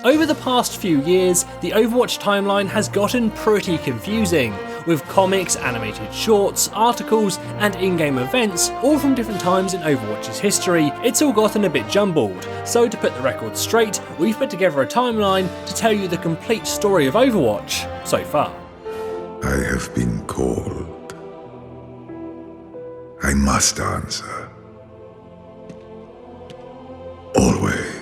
Over the past few years, the Overwatch timeline has gotten pretty confusing, with comics, animated shorts, articles, and in-game events, all from different times in Overwatch's history. It's all gotten a bit jumbled, so to put the record straight, we've put together a timeline to tell you the complete story of Overwatch so far. I have been called. I must answer. Always.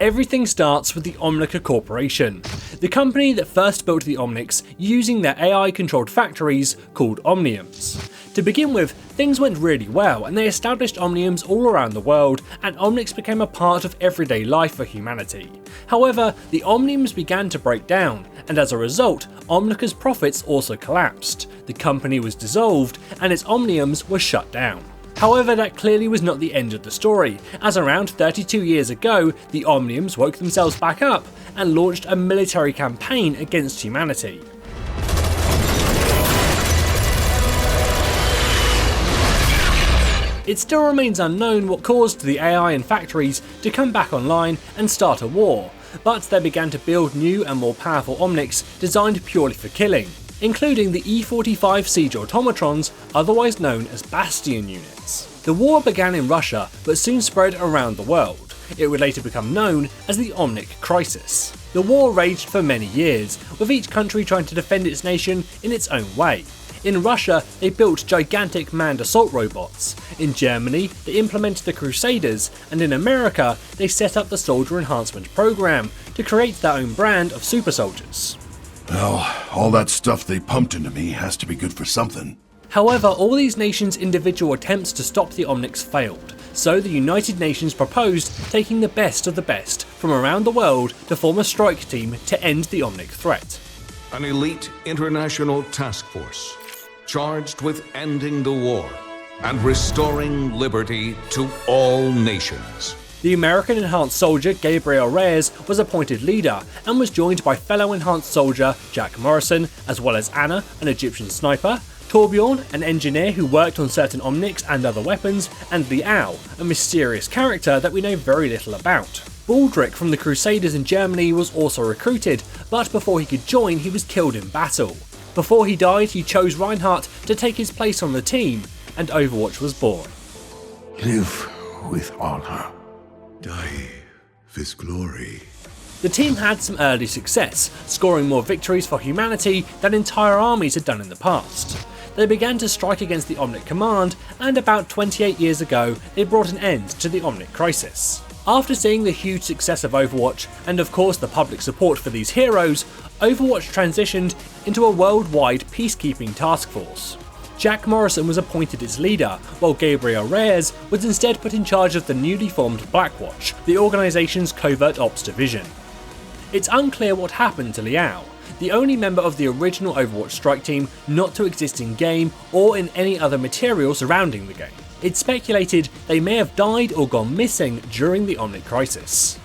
Everything starts with the Omnic Corporation, the company that first built the Omnics using their AI-controlled factories called Omniums. To begin with, things went really well and they established Omniums all around the world, and Omnics became a part of everyday life for humanity. However, the Omniums began to break down, and as a result, Omnica's profits also collapsed. The company was dissolved and its Omniums were shut down. However, that clearly was not the end of the story, as around 32 years ago, the Omniums woke themselves back up and launched a military campaign against humanity. It still remains unknown what caused the AI and factories to come back online and start a war, but they began to build new and more powerful Omnics designed purely for killing, including the E-45 siege automatrons, otherwise known as Bastion units. The war began in Russia, but soon spread around the world. It would later become known as the Omnic Crisis. The war raged for many years, with each country trying to defend its nation in its own way. In Russia, they built gigantic manned assault robots. In Germany, they implemented the Crusaders, and in America, they set up the Soldier Enhancement Program to create their own brand of super soldiers. Well, all that stuff they pumped into me has to be good for something. However, all these nations' individual attempts to stop the Omnics failed, so the United Nations proposed taking the best of the best from around the world to form a strike team to end the Omnic threat. An elite international task force charged with ending the war and restoring liberty to all nations. The American Enhanced Soldier Gabriel Reyes was appointed leader and was joined by fellow Enhanced Soldier Jack Morrison, as well as Anna, an Egyptian sniper, Torbjorn, an engineer who worked on certain Omnics and other weapons, and Liao, a mysterious character that we know very little about. Baldric from the Crusaders in Germany was also recruited, but before he could join he was killed in battle. Before he died, he chose Reinhardt to take his place on the team, and Overwatch was born. Live with honor. Die with glory. The team had some early success, scoring more victories for humanity than entire armies had done in the past. They began to strike against the Omnic Command, and about 28 years ago, they brought an end to the Omnic Crisis. After seeing the huge success of Overwatch, and of course the public support for these heroes, Overwatch transitioned into a worldwide peacekeeping task force. Jack Morrison was appointed its leader, while Gabriel Reyes was instead put in charge of the newly formed Blackwatch, the organisation's covert ops division. It's unclear what happened to Liao, the only member of the original Overwatch strike team not to exist in game or in any other material surrounding the game. It's speculated they may have died or gone missing during the Omnic Crisis.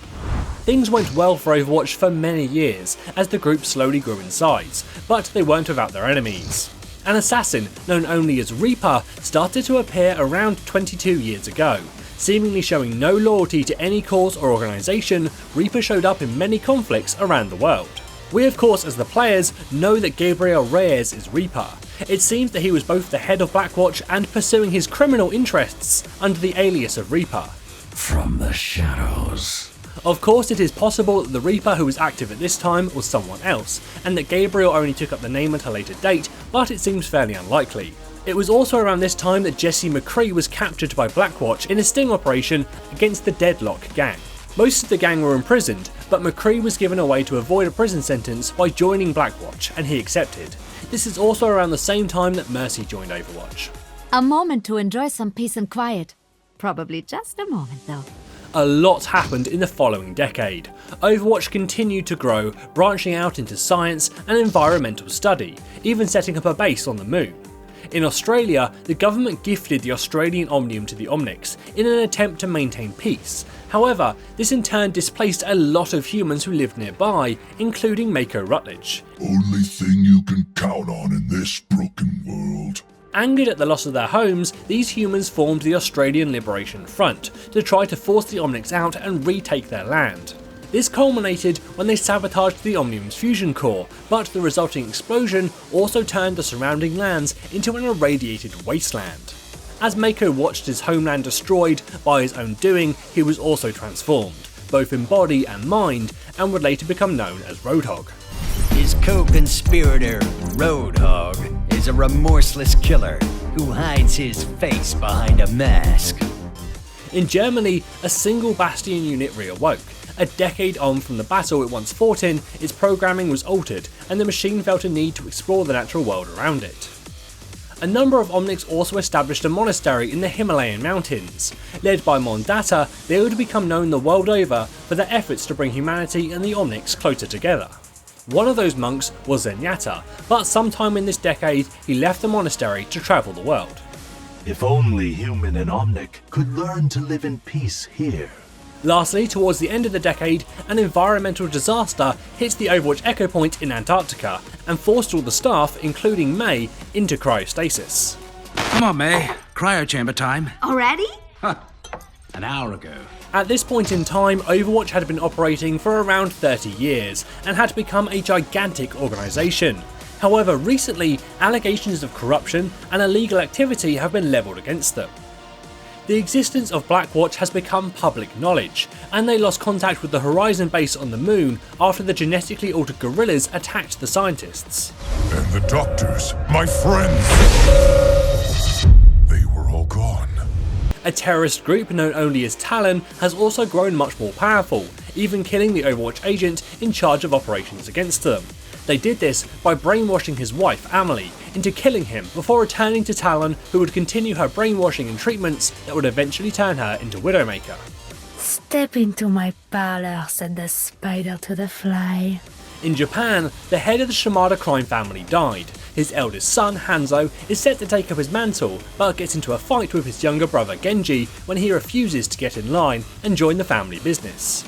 Things went well for Overwatch for many years as the group slowly grew in size, but they weren't without their enemies. An assassin, known only as Reaper, started to appear around 22 years ago. Seemingly showing no loyalty to any cause or organisation, Reaper showed up in many conflicts around the world. We of course as the players know that Gabriel Reyes is Reaper. It seems that he was both the head of Blackwatch and pursuing his criminal interests under the alias of Reaper. From the shadows. Of course, it is possible that the Reaper who was active at this time was someone else, and that Gabriel only took up the name at a later date, but it seems fairly unlikely. It was also around this time that Jesse McCree was captured by Blackwatch in a sting operation against the Deadlock gang. Most of the gang were imprisoned, but McCree was given a way to avoid a prison sentence by joining Blackwatch, and he accepted. This is also around the same time that Mercy joined Overwatch. A moment to enjoy some peace and quiet. Probably just a moment though. A lot happened in the following decade. Overwatch continued to grow, branching out into science and environmental study, even setting up a base on the moon. In Australia, the government gifted the Australian Omnium to the Omnics in an attempt to maintain peace. However, this in turn displaced a lot of humans who lived nearby, including Mako Rutledge. Only thing you can count on in this broken world. Angered at the loss of their homes, these humans formed the Australian Liberation Front to try to force the Omnics out and retake their land. This culminated when they sabotaged the Omnium's fusion core, but the resulting explosion also turned the surrounding lands into an irradiated wasteland. As Mako watched his homeland destroyed by his own doing, he was also transformed, both in body and mind, and would later become known as Roadhog. His co-conspirator, Roadhog, is a remorseless killer who hides his face behind a mask. In Germany, a single Bastion unit reawoke. A decade on from the battle it once fought in, its programming was altered, and the machine felt a need to explore the natural world around it. A number of Omnics also established a monastery in the Himalayan mountains. Led by Mondata, they would become known the world over for their efforts to bring humanity and the Omnics closer together. One of those monks was Zenyatta, but sometime in this decade he left the monastery to travel the world. If only human and Omnic could learn to live in peace here. Lastly, towards the end of the decade, an environmental disaster hit the Overwatch Echo Point in Antarctica and forced all the staff, including May, into cryostasis. Come on, May. Cryo chamber time. Already? An hour ago. At this point in time, Overwatch had been operating for around 30 years and had become a gigantic organisation. However, recently, allegations of corruption and illegal activity have been levelled against them. The existence of Blackwatch has become public knowledge, and they lost contact with the Horizon base on the moon after the genetically altered gorillas attacked the scientists. And the doctors, my friends, they were all gone. A terrorist group known only as Talon has also grown much more powerful, even killing the Overwatch agent in charge of operations against them. They did this by brainwashing his wife, Amelie, into killing him before returning to Talon, who would continue her brainwashing and treatments that would eventually turn her into Widowmaker. Step into my parlor, said the spider to the fly. In Japan, the head of the Shimada crime family died. His eldest son, Hanzo, is set to take up his mantle, but gets into a fight with his younger brother Genji when he refuses to get in line and join the family business.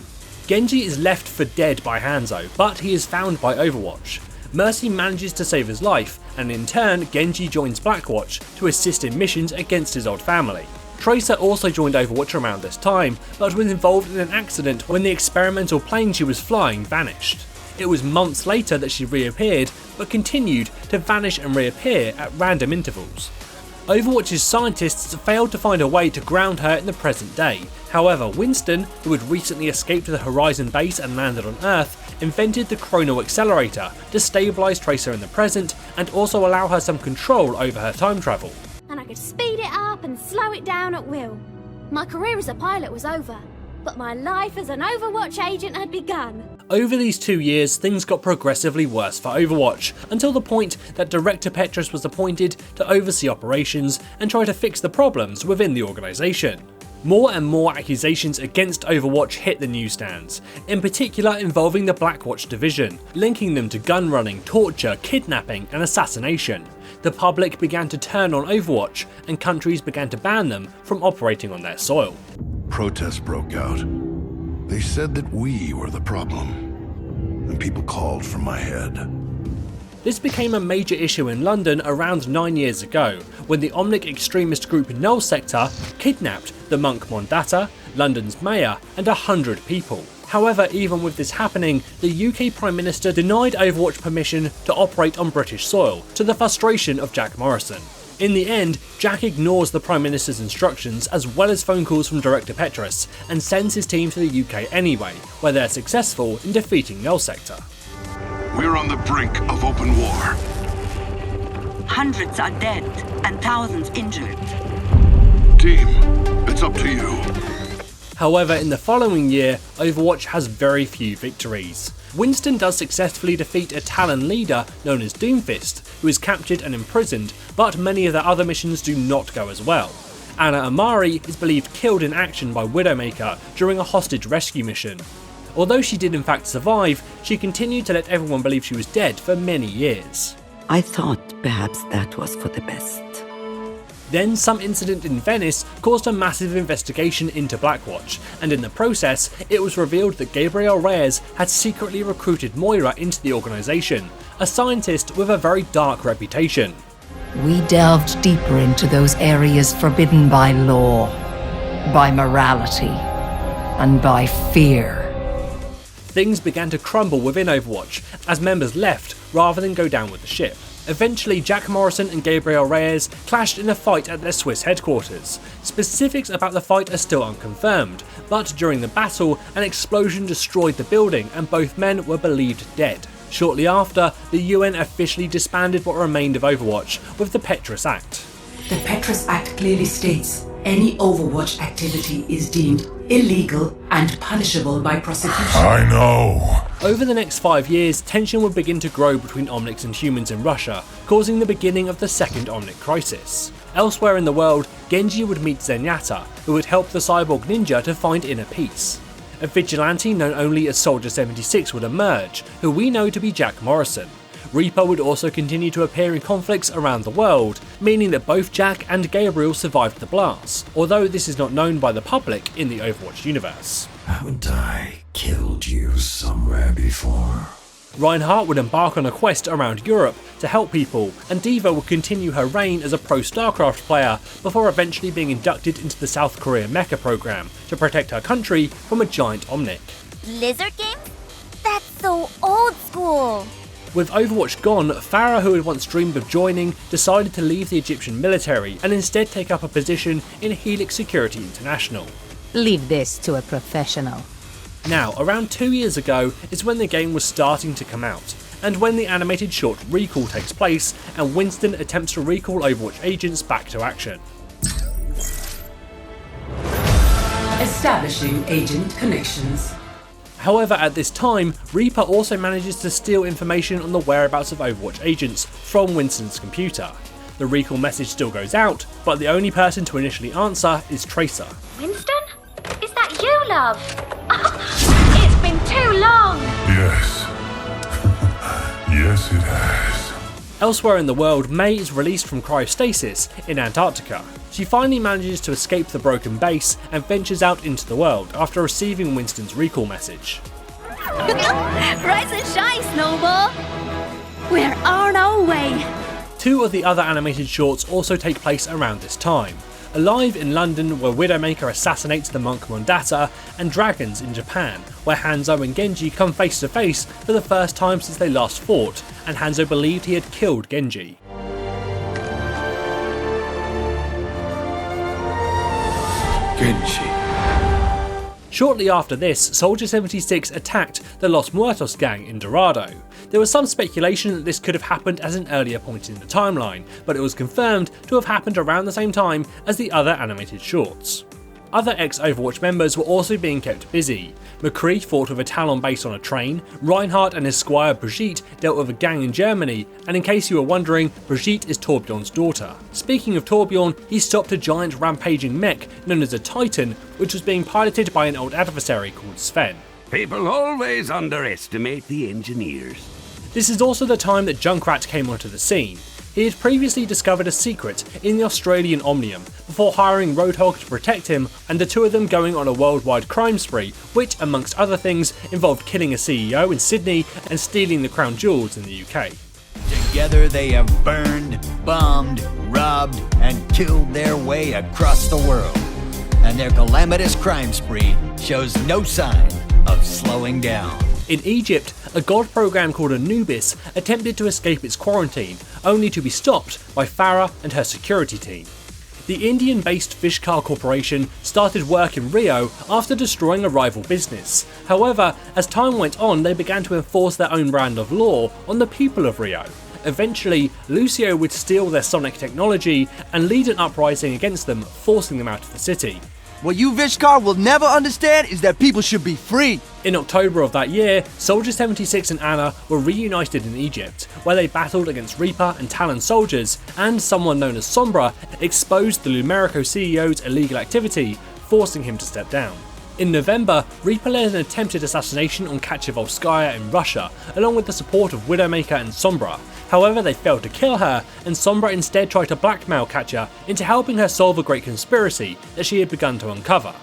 Genji is left for dead by Hanzo, but he is found by Overwatch. Mercy manages to save his life, and in turn, Genji joins Blackwatch to assist in missions against his old family. Tracer also joined Overwatch around this time, but was involved in an accident when the experimental plane she was flying vanished. It was months later that she reappeared, but continued to vanish and reappear at random intervals. Overwatch's scientists failed to find a way to ground her in the present day. However, Winston, who had recently escaped the Horizon base and landed on Earth, invented the Chrono Accelerator to stabilise Tracer in the present and also allow her some control over her time travel. And I could speed it up and slow it down at will. My career as a pilot was over, but my life as an Overwatch agent had begun. Over these 2 years, things got progressively worse for Overwatch, until the point that Director Petrus was appointed to oversee operations and try to fix the problems within the organisation. More and more accusations against Overwatch hit the newsstands, in particular involving the Blackwatch division, linking them to gun running, torture, kidnapping and assassination. The public began to turn on Overwatch, and countries began to ban them from operating on their soil. Protests broke out. They said that we were the problem, and people called for my head. This became a major issue in London around 9 years ago, when the Omnic extremist group Null Sector kidnapped the monk Mondata, London's mayor, and 100 people. However, even with this happening, the UK Prime Minister denied Overwatch permission to operate on British soil, to the frustration of Jack Morrison. In the end, Jack ignores the Prime Minister's instructions as well as phone calls from Director Petrus and sends his team to the UK anyway, where they're successful in defeating Null Sector. We're on the brink of open war. Hundreds are dead and thousands injured. Team, it's up to you. However, in the following year, Overwatch has very few victories. Winston does successfully defeat a Talon leader known as Doomfist, who is captured and imprisoned, but many of the other missions do not go as well. Anna Amari is believed killed in action by Widowmaker during a hostage rescue mission. Although she did in fact survive, she continued to let everyone believe she was dead for many years. I thought perhaps that was for the best. Then some incident in Venice caused a massive investigation into Blackwatch, and in the process, it was revealed that Gabriel Reyes had secretly recruited Moira into the organisation, a scientist with a very dark reputation. We delved deeper into those areas forbidden by law, by morality, and by fear. things began to crumble within Overwatch as members left rather than go down with the ship. Eventually, Jack Morrison and Gabriel Reyes clashed in a fight at their Swiss headquarters. Specifics about the fight are still unconfirmed, but during the battle, an explosion destroyed the building and both men were believed dead. Shortly after, the UN officially disbanded what remained of Overwatch with the Petrus Act. The Petrus Act clearly states any Overwatch activity is deemed illegal and punishable by prosecution. I know. Over the next 5 years, tension would begin to grow between Omnics and humans in Russia, causing the beginning of the second Omnic Crisis. Elsewhere in the world, Genji would meet Zenyatta, who would help the cyborg ninja to find inner peace. A vigilante known only as Soldier 76 would emerge, who we know to be Jack Morrison. Reaper would also continue to appear in conflicts around the world, meaning that both Jack and Gabriel survived the blast, although this is not known by the public in the Overwatch universe. Haven't I killed you somewhere before? Reinhardt would embark on a quest around Europe to help people, and d.va would continue her reign as a pro StarCraft player before eventually being inducted into the South Korea Mecha program to protect her country from a giant Omnic. Blizzard games? That's so old school! With Overwatch gone, Farah, who had once dreamed of joining, decided to leave the Egyptian military and instead take up a position in Helix Security International. Leave this to a professional. Now, around 2 years ago is when the game was starting to come out, and when the animated short Recall takes place and Winston attempts to recall Overwatch agents back to action. Establishing agent connections. However, at this time, Reaper also manages to steal information on the whereabouts of Overwatch agents from Winston's computer. The recall message still goes out, but the only person to initially answer is Tracer. Winston? Is that you, love? It's been too long! Yes. Yes, it has. Elsewhere in the world, May is released from cryostasis in Antarctica. She finally manages to escape the broken base and ventures out into the world after receiving Winston's recall message. Rise and shine, Snowball! We're on our way! 2 of the other animated shorts also take place around this time. Alive in London, where Widowmaker assassinates the monk Mondata, and Dragons in Japan, where Hanzo and Genji come face to face for the first time since they last fought, and Hanzo believed he had killed Genji. Genji. Shortly after this, Soldier 76 attacked the Los Muertos gang in Dorado. There was some speculation that this could have happened at an earlier point in the timeline, but it was confirmed to have happened around the same time as the other animated shorts. Other ex-Overwatch members were also being kept busy. McCree fought with a Talon base on a train, Reinhardt and his squire Brigitte dealt with a gang in Germany, and in case you were wondering, Brigitte is Torbjorn's daughter. Speaking of Torbjorn, he stopped a giant rampaging mech known as a Titan, which was being piloted by an old adversary called Sven. People always underestimate the engineers. This is also the time that Junkrat came onto the scene. He had previously discovered a secret in the Australian Omnium before hiring Roadhog to protect him, and the 2 of them going on a worldwide crime spree, which, amongst other things, involved killing a CEO in Sydney and stealing the crown jewels in the UK. Together they have burned, bombed, robbed, and killed their way across the world. And their calamitous crime spree shows no sign of slowing down. In Egypt, a god program called Anubis attempted to escape its quarantine, only to be stopped by Farah and her security team. The Indian-based Fishcar Corporation started work in Rio after destroying a rival business. However, as time went on, they began to enforce their own brand of law on the people of Rio. Eventually, Lucio would steal their sonic technology and lead an uprising against them, forcing them out of the city. What you Vishkar will never understand is that people should be free. In October of that year, Soldier 76 and Anna were reunited in Egypt, where they battled against Reaper and Talon soldiers, and someone known as Sombra exposed the Lumerico CEO's illegal activity, forcing him to step down. In November, Reaper led an attempted assassination on Kachevolskaya in Russia, along with the support of Widowmaker and Sombra. However, they failed to kill her, and Sombra instead tried to blackmail Katya into helping her solve a great conspiracy that she had begun to uncover.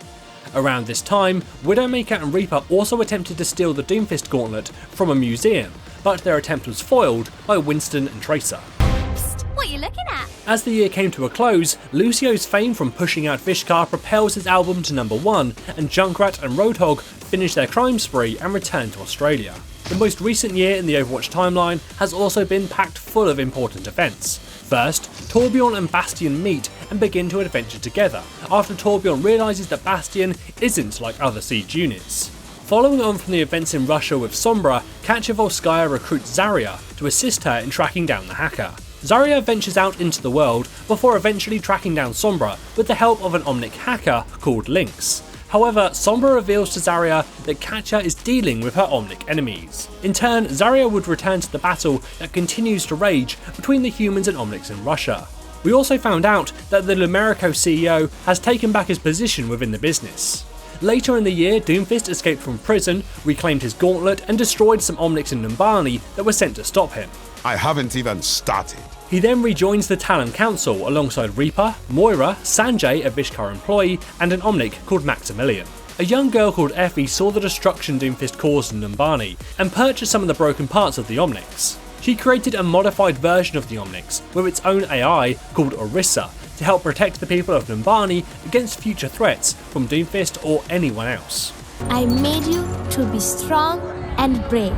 Around this time, Widowmaker and Reaper also attempted to steal the Doomfist gauntlet from a museum, but their attempt was foiled by Winston and Tracer. Psst, what are you looking at? As the year came to a close, Lucio's fame from pushing out Vishkar propels his album to #1, and Junkrat and Roadhog finish their crime spree and return to Australia. The most recent year in the Overwatch timeline has also been packed full of important events. First, Torbjorn and Bastion meet and begin to adventure together, after Torbjorn realises that Bastion isn't like other siege units. Following on from the events in Russia with Sombra, Kachavolskaya recruits Zarya to assist her in tracking down the hacker. Zarya ventures out into the world before eventually tracking down Sombra with the help of an Omnic hacker called Lynx. However, Sombra reveals to Zarya that Katya is dealing with her Omnic enemies. In turn, Zarya would return to the battle that continues to rage between the humans and Omnics in Russia. We also found out that the Lumerico CEO has taken back his position within the business. Later in the year, Doomfist escaped from prison, reclaimed his gauntlet, and destroyed some Omnics in Numbani that were sent to stop him. I haven't even started. He then rejoins the Talon Council alongside Reaper, Moira, Sanjay, a Vishkar employee, and an Omnic called Maximilian. A young girl called Effie saw the destruction Doomfist caused in Numbani and purchased some of the broken parts of the Omnics. She created a modified version of the Omnics with its own AI called Orissa to help protect the people of Numbani against future threats from Doomfist or anyone else. I made you to be strong and brave.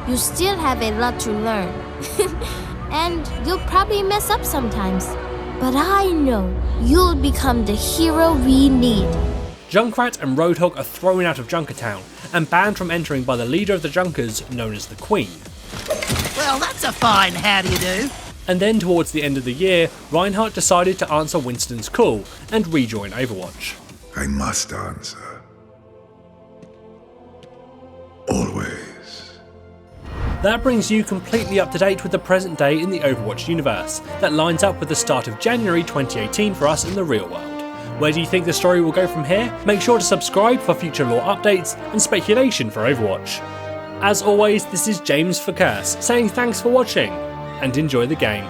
You still have a lot to learn. And you'll probably mess up sometimes. But I know you'll become the hero we need. Junkrat and Roadhog are thrown out of Junkertown and banned from entering by the leader of the Junkers, known as the Queen. Well, that's a fine how do you do. And then towards the end of the year, Reinhardt decided to answer Winston's call and rejoin Overwatch. I must answer. Always. That brings you completely up to date with the present day in the Overwatch universe, that lines up with the start of January 2018 for us in the real world. Where do you think the story will go from here? Make sure to subscribe for future lore updates and speculation for Overwatch. As always, this is James for Curse, saying thanks for watching, and enjoy the game.